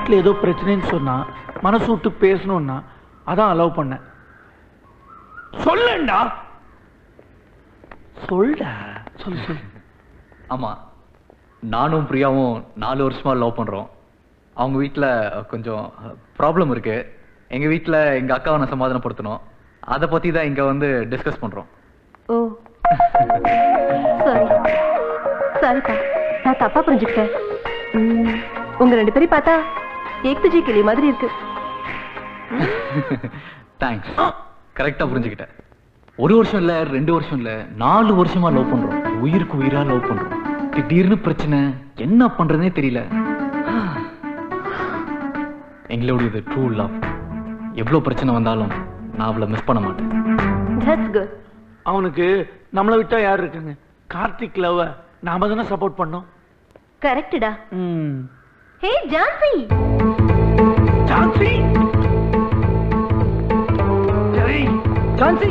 வீட்டில் ஏதோ பிரச்சனைன்னு சொன்னா மனசு விட்டு பேசணும்னா அதான் அலோவ் பண்ணேன். சொல்லண்டா, சொல்டா, சொல்லு சொல்லு. ஆமா, நானும் பிரியாவும் 4 வருஷமா லவ் பண்றோம். அவங்க வீட்டில் கொஞ்சம் ப்ராப்ளம் இருக்கு. எங்க வீட்டில் எங்க அக்காவை நான் சமாதானப்படுத்தணும். அதை பத்தி தான் இங்க வந்து டிஸ்கஸ் பண்றோம். ஓ சாரி சாரிப்பா, நான் தப்பா புரிஞ்சுக்கிட்டேன். உங்க 2 பேரையும் பார்த்தா ஏக்துஜி கிளி மாதிரி இருக்கு. தேங்க்ஸ், கரெக்டா புரிஞ்சுக்கிட்டேன். 1 வருஷம் இல்ல, 2 வருஷம் இல்ல, 4 வருஷமா லவ் பண்றோம். உயிருக்கு உயிரா லவ் பண்றோம். திடீர்னு பிரச்சனை, என்ன பண்றதுனே தெரியல. எங்களோட ட்ரூ லவ். எவ்வளவு பிரச்சனை வந்தாலும் நான் அவளை மிஸ் பண்ண மாட்டேன். That's good. அவனுக்கு நம்மளை விட்டா யார் இருக்குங்க? கார்த்திக் லவ் நாம தானே சப்போர்ட் பண்ணோம். கரெக்ட்டா? ஹே ஜான்சி. ஜான்சி, ஜான்சி